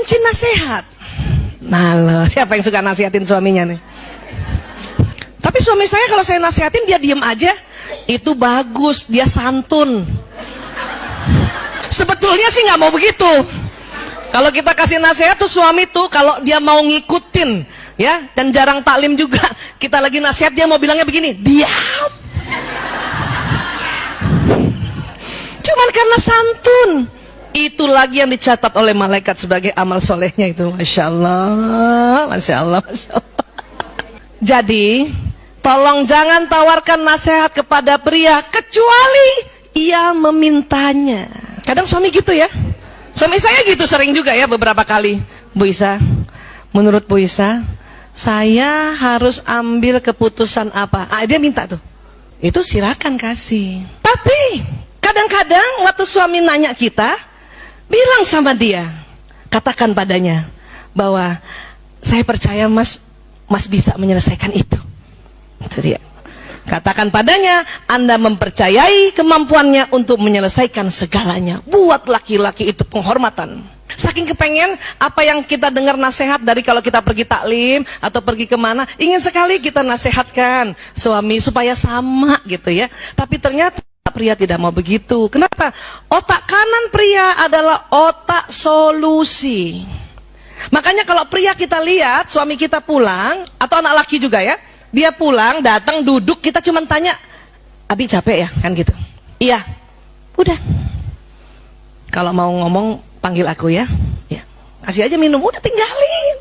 kunci nasihat. Nah loh, siapa yang suka nasihatin suaminya nih? Tapi suami saya kalau saya nasihatin dia diem aja, itu bagus, dia santun. Sebetulnya sih nggak mau begitu. Kalau kita kasih nasihat tuh suami tuh kalau dia mau ngikutin, ya, dan jarang taklim juga. Kita lagi nasihat dia mau bilangnya begini, diam. Cuman karena santun. Itu lagi yang dicatat oleh malaikat sebagai amal solehnya itu. Masya Allah, Masya Allah, Masya Allah. Jadi, tolong jangan tawarkan nasihat kepada pria kecuali ia memintanya. Kadang suami gitu ya. Suami saya gitu sering juga ya beberapa kali. Bu Isa, menurut Bu Isa, saya harus ambil keputusan apa? Dia minta tuh. Itu silakan kasih. Tapi kadang-kadang waktu suami nanya kita, bilang sama dia, katakan padanya bahwa saya percaya mas bisa menyelesaikan itu. Itu dia. Katakan padanya, Anda mempercayai kemampuannya untuk menyelesaikan segalanya. Buat laki-laki itu penghormatan. Saking kepengen apa yang kita dengar nasihat dari kalau kita pergi taklim atau pergi kemana, ingin sekali kita nasihatkan suami supaya sama gitu ya. Tapi ternyata pria tidak mau begitu. Kenapa? Otak kanan pria adalah otak solusi. Makanya kalau pria kita lihat suami kita pulang, atau anak laki juga ya, dia pulang, datang, duduk, kita cuma tanya, Abi capek ya? Kan gitu. Iya. Udah. Kalau mau ngomong, panggil aku ya. Ya. Kasih aja minum, udah tinggalin.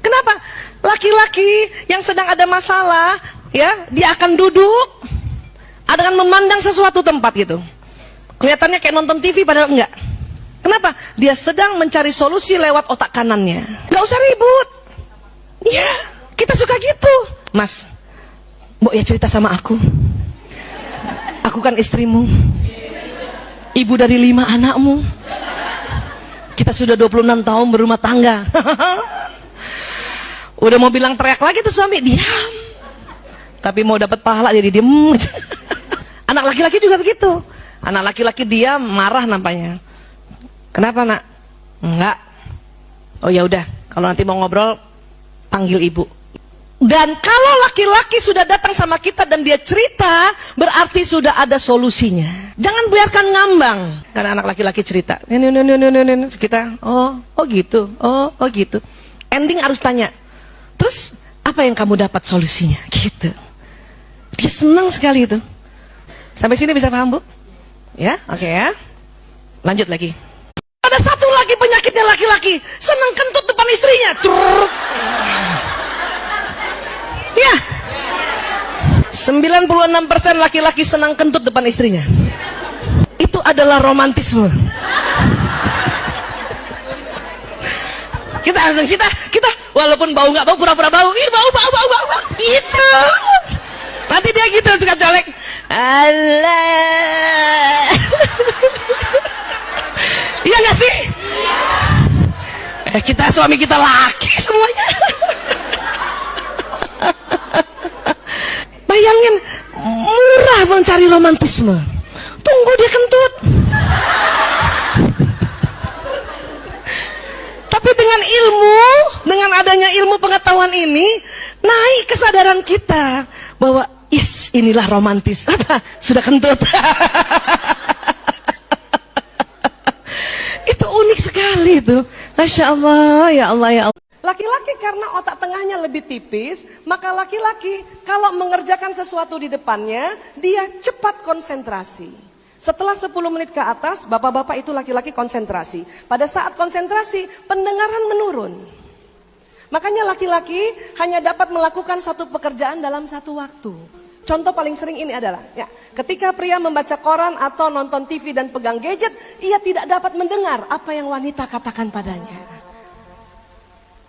Kenapa? Laki-laki yang sedang ada masalah, ya, dia akan duduk, dengan memandang sesuatu tempat gitu. Kelihatannya kayak nonton TV padahal enggak. Kenapa? Dia sedang mencari solusi lewat otak kanannya. Gak usah ribut. Iya, kita suka gitu. Mas, Mbok ya cerita sama aku. Aku kan istrimu, ibu dari 5 anakmu. Kita sudah 26 tahun berumah tangga. Udah mau bilang teriak lagi tuh suami, diam. Tapi mau dapat pahala jadi diem. Anak laki-laki juga begitu. Anak laki-laki dia marah nampaknya. Kenapa nak? Enggak. Oh ya udah, kalau nanti mau ngobrol panggil ibu. Dan kalau laki-laki sudah datang sama kita dan dia cerita, berarti sudah ada solusinya. Jangan biarkan ngambang. Karena anak laki-laki cerita. Kita, oh gitu, oh gitu. Ending harus tanya. Terus apa yang kamu dapat solusinya? Gitu. Dia senang sekali itu. Sampai sini bisa paham, Bu? Ya, oke ya. Lanjut lagi. Ada satu lagi penyakitnya laki-laki, senang kentut depan istrinya. Ya. 96% laki-laki senang kentut depan istrinya. Itu adalah romantisme. Kita langsung kita walaupun bau nggak bau, pura-pura bau. Ih, bau. Itu. Nanti dia gitu suka colek. Allah. Iya nggak sih? Kita suami kita laki semuanya. Bayangin, murah mencari romantisme. Tunggu dia kentut. Tapi dengan adanya ilmu pengetahuan ini, naik kesadaran kita bahwa yes, inilah romantis. Apa? Sudah kentut. Itu unik sekali itu. Masya Allah, ya Allah, ya Allah. Laki-laki karena otak tengahnya lebih tipis, maka laki-laki kalau mengerjakan sesuatu di depannya, dia cepat konsentrasi. Setelah 10 menit ke atas, bapak-bapak itu laki-laki konsentrasi. Pada saat konsentrasi, pendengaran menurun. Makanya laki-laki hanya dapat melakukan satu pekerjaan dalam satu waktu. Contoh paling sering ini adalah, ya, ketika pria membaca koran atau nonton TV dan pegang gadget, ia tidak dapat mendengar apa yang wanita katakan padanya.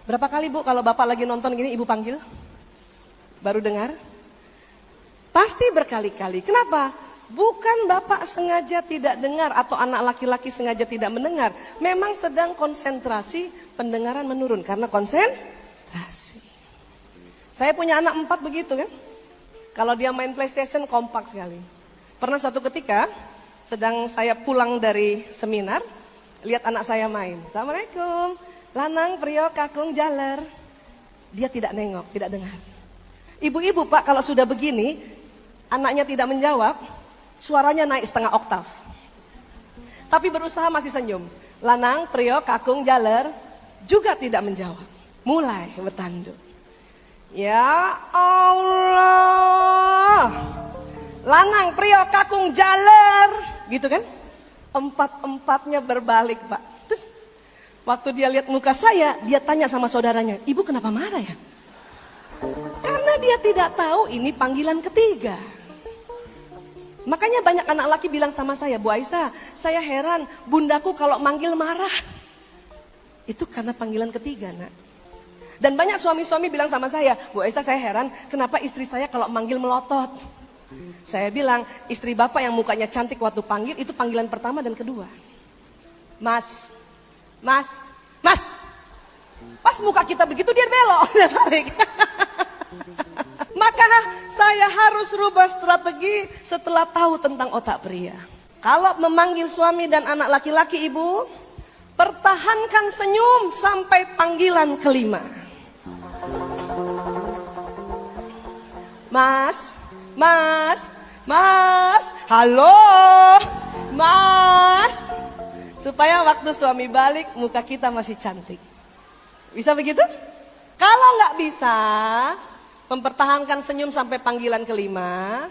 Berapa kali Bu kalau bapak lagi nonton gini ibu panggil? Baru dengar? Pasti berkali-kali. Kenapa? Bukan bapak sengaja tidak dengar atau anak laki-laki sengaja tidak mendengar. Memang sedang konsentrasi, pendengaran menurun karena konsentrasi. Saya punya anak 4 begitu kan. Kalau dia main PlayStation kompak sekali. Pernah suatu ketika sedang saya pulang dari seminar, lihat anak saya main. Assalamualaikum. Lanang, prio, kakung, jaler. Dia tidak nengok, tidak dengar. Ibu-ibu Pak, kalau sudah begini, anaknya tidak menjawab, suaranya naik setengah oktav. Tapi berusaha masih senyum. Lanang, prio, kakung, jaler, juga tidak menjawab. Mulai bertanduk. Ya Allah. Lanang, prio, kakung, jaler. Gitu kan? Empat-empatnya berbalik Pak. Tuh. Waktu dia lihat muka saya, dia tanya sama saudaranya, ibu kenapa marah ya? Karena dia tidak tahu ini panggilan ketiga. Makanya banyak anak laki bilang sama saya, Bu Aisyah, saya heran bundaku kalau manggil marah. Itu karena panggilan ketiga, nak. Dan banyak suami-suami bilang sama saya, Bu Aisyah, saya heran kenapa istri saya kalau manggil melotot. Saya bilang, istri bapak yang mukanya cantik waktu panggil, itu panggilan pertama dan kedua. Mas, mas, mas. Pas muka kita begitu dia belok, dia balik. Maka saya harus rubah strategi setelah tahu tentang otak pria. Kalau memanggil suami dan anak laki-laki ibu, pertahankan senyum sampai panggilan kelima. Mas, mas, mas, halo, mas. Supaya waktu suami balik muka kita masih cantik. Bisa begitu? Kalau nggak bisa, mempertahankan senyum sampai panggilan kelima.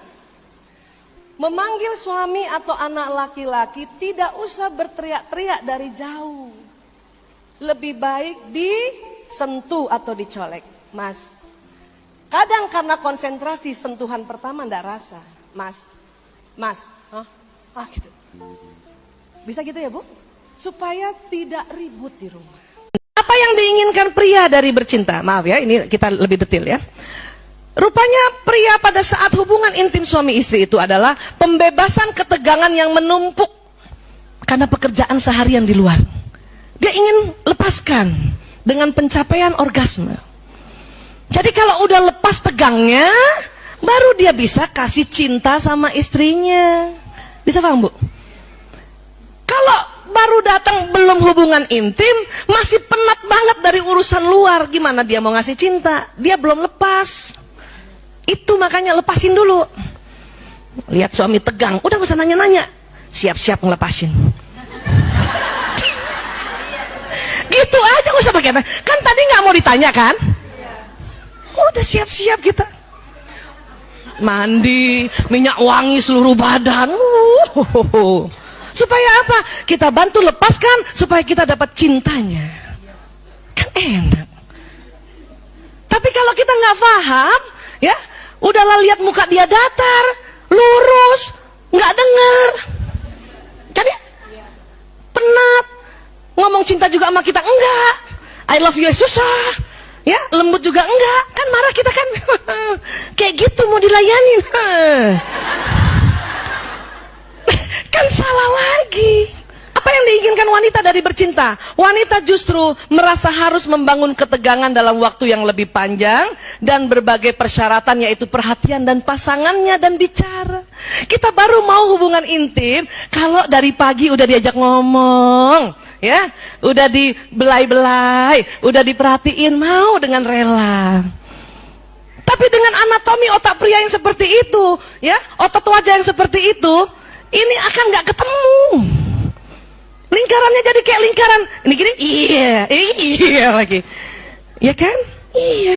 Memanggil suami atau anak laki-laki tidak usah berteriak-teriak dari jauh. Lebih baik disentuh atau dicolek. Mas, kadang karena konsentrasi sentuhan pertama ndak rasa. Mas, mas, gitu. Bisa gitu ya Bu? Supaya tidak ribut di rumah. Apa yang diinginkan pria dari bercinta? Maaf ya, ini kita lebih detail ya. Rupanya pria pada saat hubungan intim suami istri itu adalah pembebasan ketegangan yang menumpuk karena pekerjaan seharian di luar. Dia ingin lepaskan dengan pencapaian orgasme. Jadi kalau udah lepas tegangnya, baru dia bisa kasih cinta sama istrinya. Bisa paham Bu? Kalau baru datang belum hubungan intim, masih penat banget dari urusan luar, gimana dia mau ngasih cinta? Dia belum lepas. Itu makanya lepasin dulu. Lihat suami tegang, udah gak usah nanya-nanya, siap-siap ngelepasin. Gitu aja gak usah pakai. Kan tadi gak mau ditanya kan? Udah siap-siap kita. Mandi, minyak wangi seluruh badan. Supaya apa? Kita bantu lepaskan supaya kita dapat cintanya. Kan enak. Tapi kalau kita nggak paham, ya, udahlah lihat muka dia datar, lurus, nggak denger, kan ya? Penat. Ngomong cinta juga sama kita enggak. I love you susah, ya, lembut juga enggak. Kan marah kita kan. Kayak gitu mau dilayanin. Kan salah lagi. Apa yang diinginkan wanita dari bercinta? Wanita justru merasa harus membangun ketegangan dalam waktu yang lebih panjang dan berbagai persyaratan, yaitu perhatian dan pasangannya dan bicara. Kita baru mau hubungan intim kalau dari pagi udah diajak ngomong, ya, udah dibelai-belai, udah diperhatiin, mau dengan rela. Tapi dengan anatomi otak pria yang seperti itu, ya, otot wajah yang seperti itu, ini akan nggak ketemu. Lingkarannya jadi kayak lingkaran ini gini, iya lagi, ya kan? Iya.